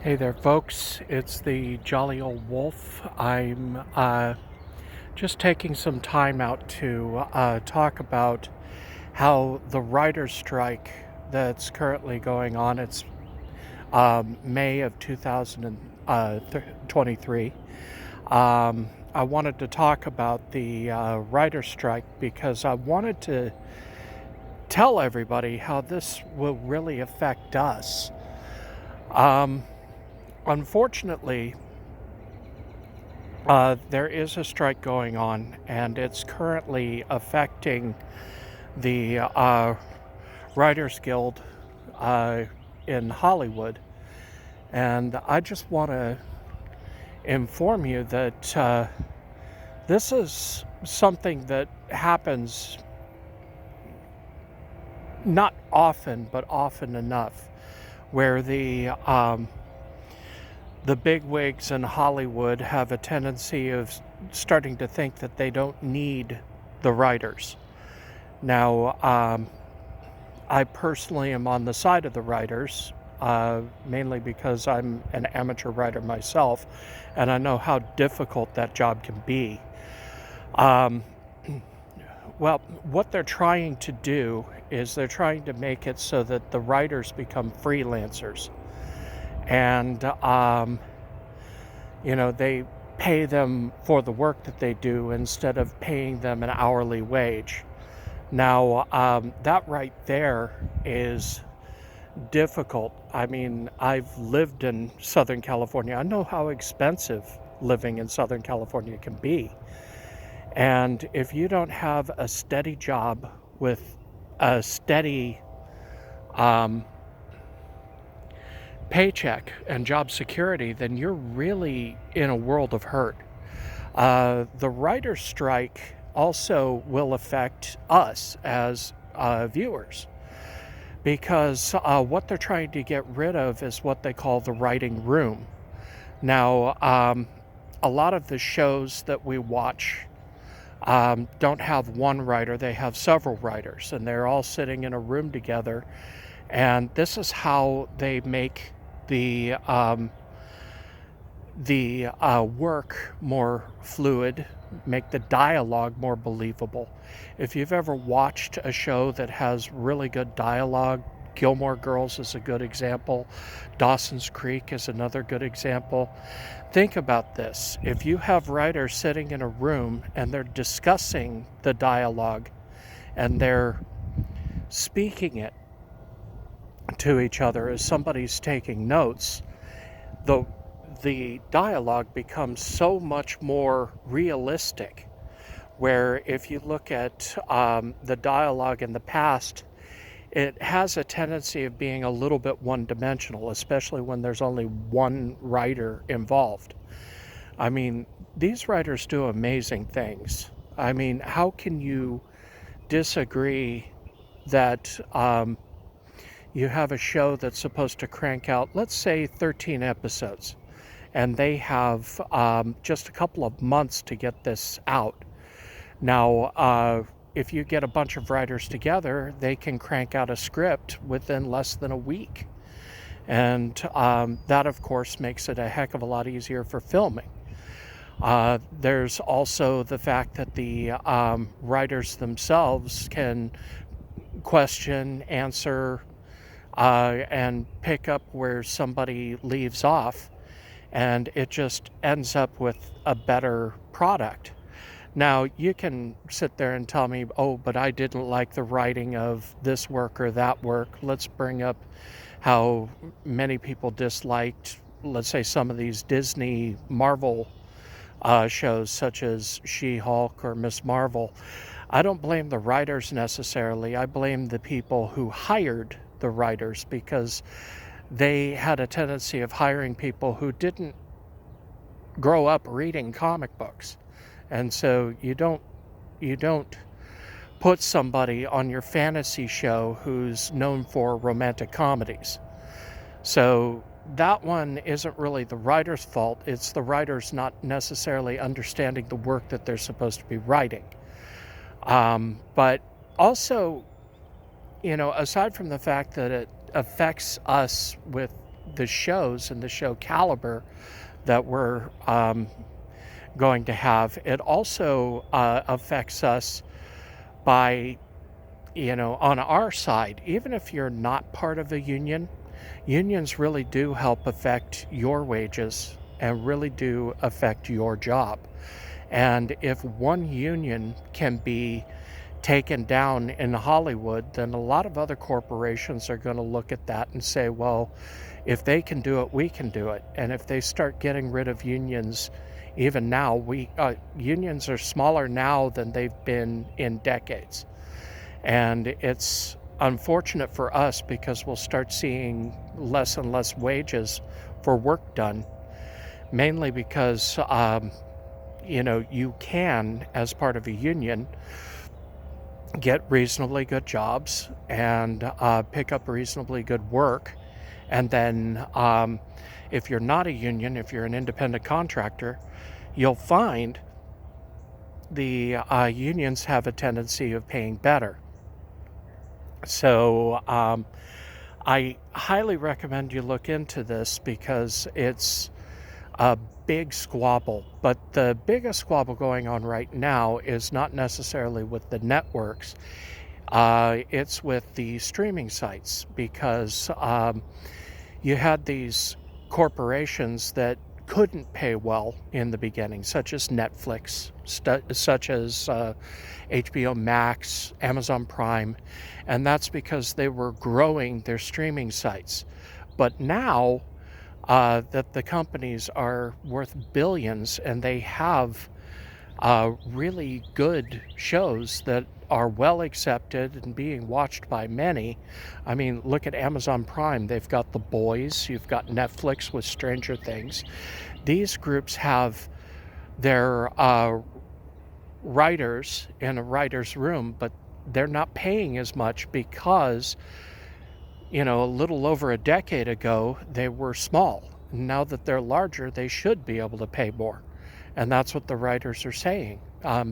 Hey there, folks. It's the Jolly Old Wolf. I'm just taking some time out to talk about how the writer's strike that's currently going on, it's May of 2023. I wanted to talk about the writer's strike because I wanted to tell everybody how this will really affect us. Um, Unfortunately, there is a strike going on, and it's currently affecting the Writers Guild uh, in Hollywood. And I just want to inform you that this is something that happens not often, but often enough, where the bigwigs in Hollywood have a tendency of starting to think that they don't need the writers. Now, I personally am on the side of the writers, mainly because I'm an amateur writer myself, and I know how difficult that job can be. Um, well, what they're trying to do is they're trying to make it so that the writers become freelancers. And they pay them for the work that they do instead of paying them an hourly wage. Now, that right there is difficult. I mean, I've lived in Southern California. I know how expensive living in Southern California can be. And if you don't have a steady job with a steady paycheck and job security, then you're really in a world of hurt. The writer's strike also will affect us as viewers because what they're trying to get rid of is what they call the writing room. Now, a lot of the shows that we watch don't have one writer, they have several writers, and they're all sitting in a room together. And this is how they make the work more fluid, make the dialogue more believable. If you've ever watched a show that has really good dialogue, Gilmore Girls is a good example. Dawson's Creek is another good example. Think about this. If you have writers sitting in a room and they're discussing the dialogue and they're speaking it to each other as somebody's taking notes, the dialogue becomes so much more realistic. Where if you look at the dialogue in the past, it has a tendency of being a little bit one-dimensional, especially when there's only one writer involved. I mean, these writers do amazing things. I mean, how can you disagree that you have a show that's supposed to crank out, let's say, 13 episodes, and they have just a couple of months to get this out? Now, if you get a bunch of writers together, they can crank out a script within less than a week. And that, of course, makes it a heck of a lot easier for filming. There's also the fact that the writers themselves can question, answer, and pick up where somebody leaves off, and it just ends up with a better product. Now, you can sit there and tell me, oh, but I didn't like the writing of this work or that work. Let's bring up how many people disliked, let's say, some of these Disney Marvel shows, such as She-Hulk or Miss Marvel. I don't blame the writers necessarily. I blame the people who hired the writers, because they had a tendency of hiring people who didn't grow up reading comic books. And so you don't put somebody on your fantasy show who's known for romantic comedies. So that one isn't really the writer's fault. It's the writers not necessarily understanding the work that they're supposed to be writing. But also, aside from the fact that it affects us with the shows and the show caliber that we're going to have. It also affects us by, on our side, even if you're not part of a union, unions really do help affect your wages and really do affect your job. And if one union can be taken down in Hollywood, then a lot of other corporations are going to look at that and say, well, if they can do it, we can do it. And if they start getting rid of unions, even now, unions are smaller now than they've been in decades. And it's unfortunate for us because we'll start seeing less and less wages for work done, mainly because, you can, as part of a union, get reasonably good jobs and pick up reasonably good work. And then if you're not a union, if you're an independent contractor, you'll find the unions have a tendency of paying better. So I highly recommend you look into this because it's a big squabble. But the biggest squabble going on right now is not necessarily with the networks. It's with the streaming sites because you had these corporations that couldn't pay well in the beginning, such as Netflix, such as HBO Max, Amazon Prime, and that's because they were growing their streaming sites. But now that the companies are worth billions and they have really good shows that are well accepted and being watched by many. I mean, look at Amazon Prime. They've got The Boys. You've got Netflix with Stranger Things. These groups have their writers in a writer's room, but they're not paying as much because, a little over a decade ago, they were small. Now that they're larger, they should be able to pay more. And that's what the writers are saying,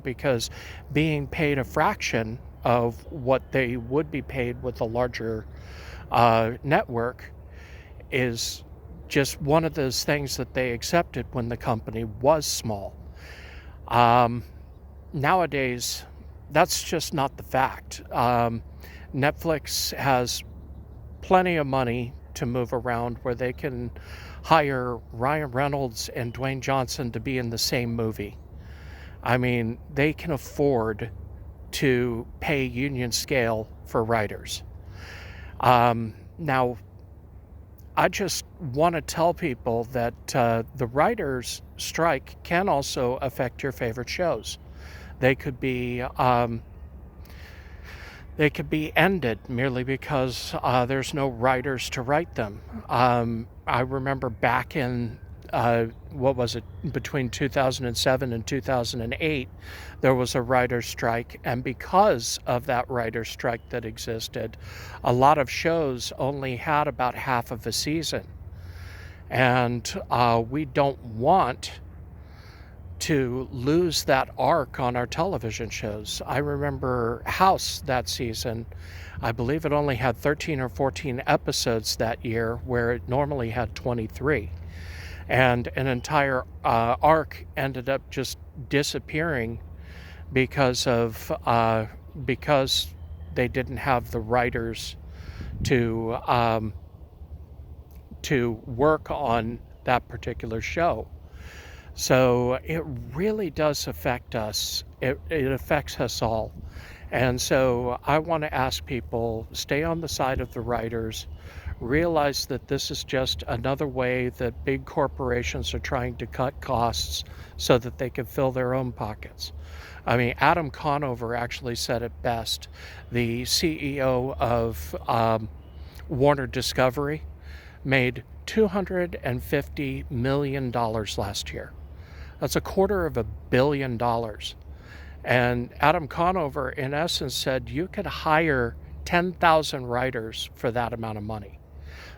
because being paid a fraction of what they would be paid with a larger network is just one of those things that they accepted when the company was small. Nowadays, that's just not the fact. Netflix has plenty of money to move around where they can hire Ryan Reynolds and Dwayne Johnson to be in the same movie. I mean, they can afford to pay union scale for writers. Now, I just want to tell people that the writers' strike can also affect your favorite shows. They could be ended merely because there's no writers to write them. I remember back in, between 2007 and 2008, there was a writer's strike. And because of that writer's strike that existed, a lot of shows only had about half of a season. And we don't want to lose that arc on our television shows. I remember House that season. I believe it only had 13 or 14 episodes that year, where it normally had 23. And an entire arc ended up just disappearing because they didn't have the writers to work on that particular show. So it really does affect us. It affects us all. And so I want to ask people, stay on the side of the writers, realize that this is just another way that big corporations are trying to cut costs so that they can fill their own pockets. I mean, Adam Conover actually said it best. The CEO of Warner Discovery made $250 million last year. That's $250 million. And Adam Conover, in essence, said you could hire 10,000 writers for that amount of money.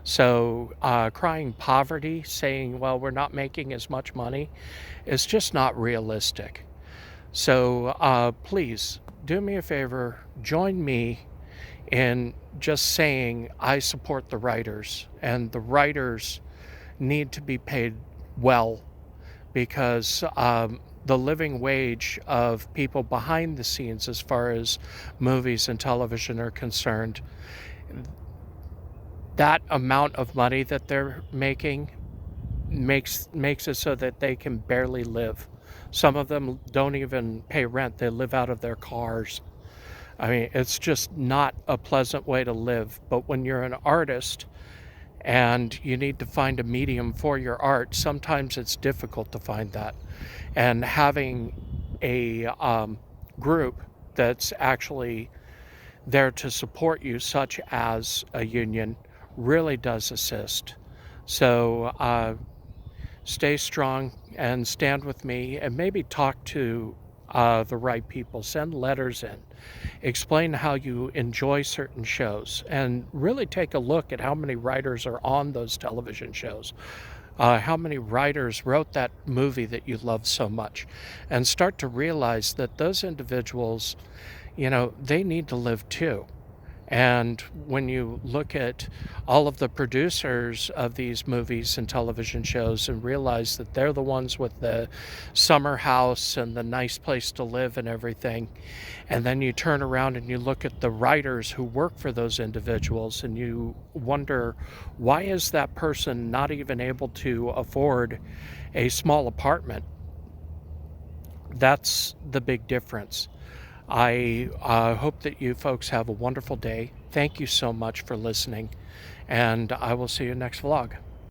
So crying poverty, saying, well, we're not making as much money, is just not realistic. So please, do me a favor, join me in just saying, I support the writers, and the writers need to be paid well, because the living wage of people behind the scenes, as far as movies and television are concerned, that amount of money that they're making makes it so that they can barely live. Some of them don't even pay rent. They live out of their cars. I mean, it's just not a pleasant way to live. But when you're an artist and you need to find a medium for your art, sometimes it's difficult to find that. And having a group that's actually there to support you, such as a union, really does assist. So stay strong and stand with me, and maybe talk to the right people. Send letters in. Explain how you enjoy certain shows, and really take a look at how many writers are on those television shows. How many writers wrote that movie that you love so much, and start to realize that those individuals, they need to live too. And when you look at all of the producers of these movies and television shows and realize that they're the ones with the summer house and the nice place to live and everything, and then you turn around and you look at the writers who work for those individuals, and you wonder, why is that person not even able to afford a small apartment? That's the big difference. I hope that you folks have a wonderful day. Thank you so much for listening, and I will see you next vlog.